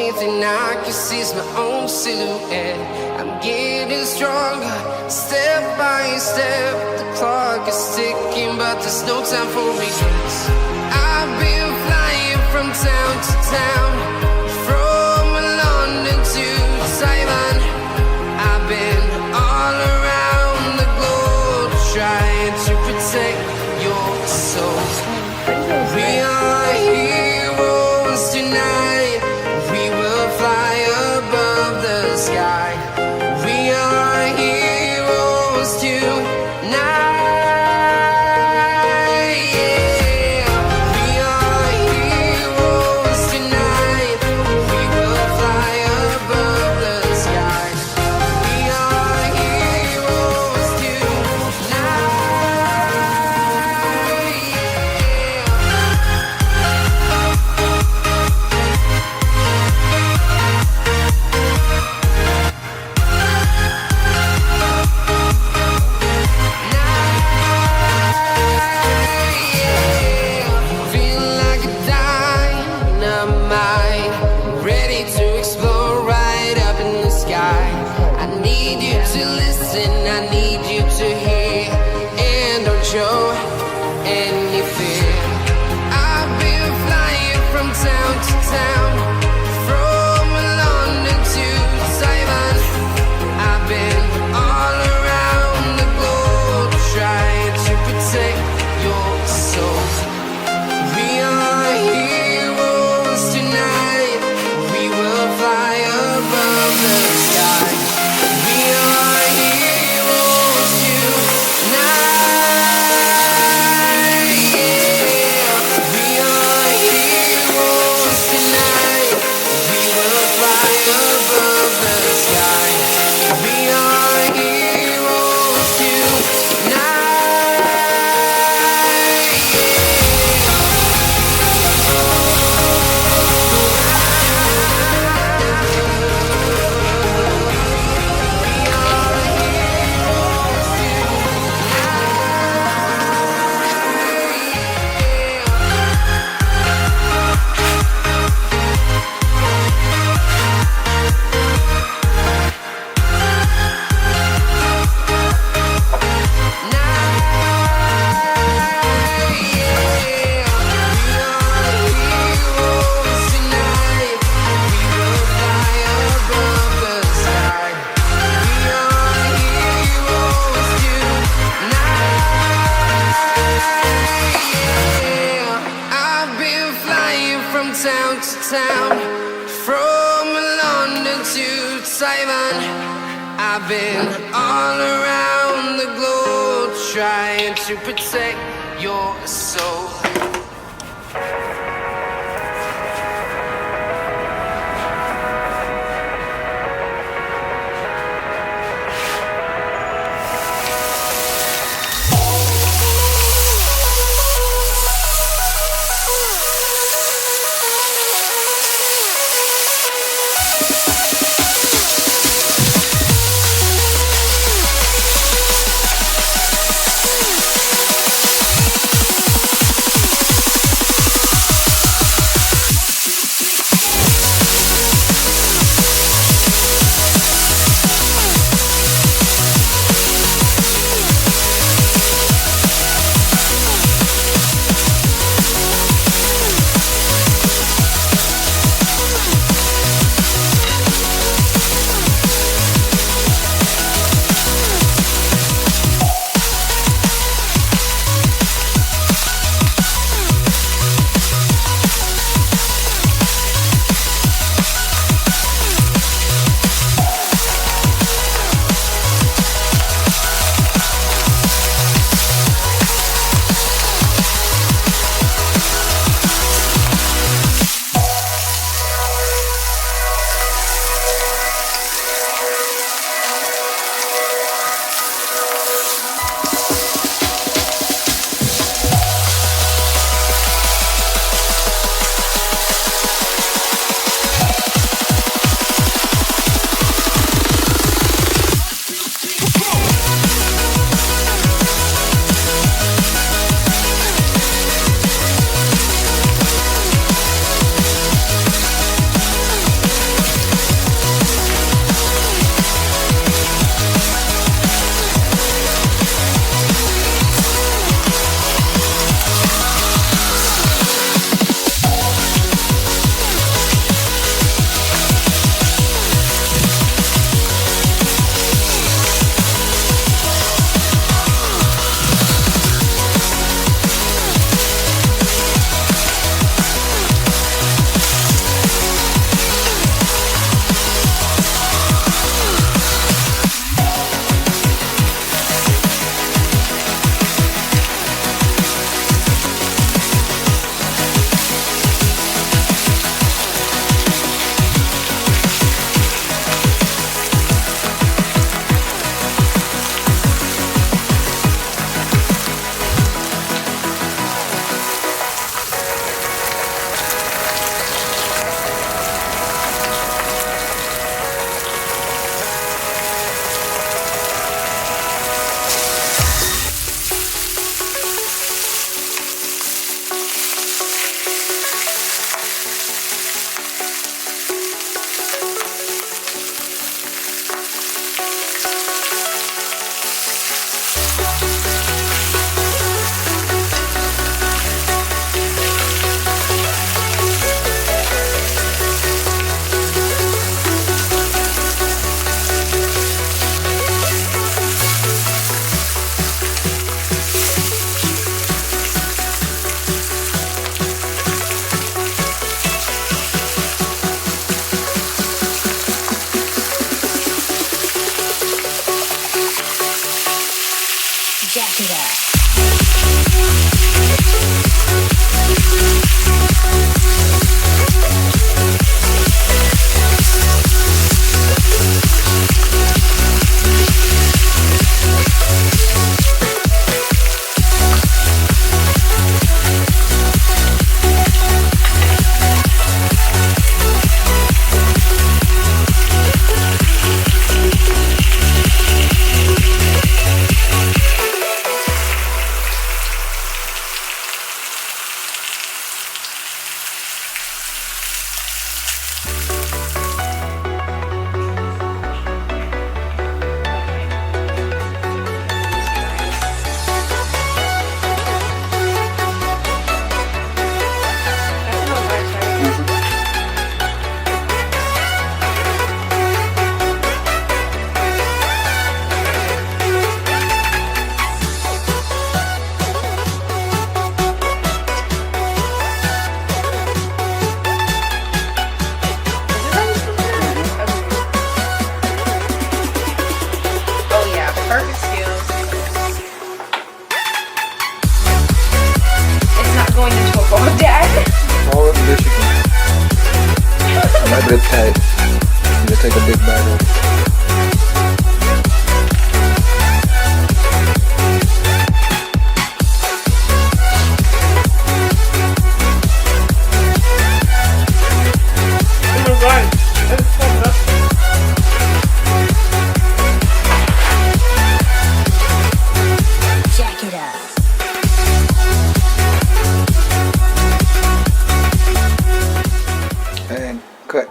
only thing I can see is my own silhouette. I'm getting stronger, step by step. The clock is ticking, but there's no time for regrets. I've been flying from town to town, from London to Taiwan. I've been all around the globe, trying to protect your soul. We are heroes tonight. We will fly above the sky. We are heroes tonight. Yeah. We are heroes tonight. We will fly above the sky. We are heroes tonight. Feel like a dynamite, ready to explore right up in the sky. I need you to listen, I need you to hear, and don't show any fear. I've been flying from town to town, from London to Taiwan. I've been all around the globe, trying to protect your soul. We are heroes tonight. We will fly above the sky. We are heroes tonight. Yeah. We are heroes tonight. We will fly above the sky. We are heroes tonight. Town to town, from London to Taiwan. I've been all around the globe, trying to protect your soul. Grip tight. Just take a big bite of it. Jack it up. And cut.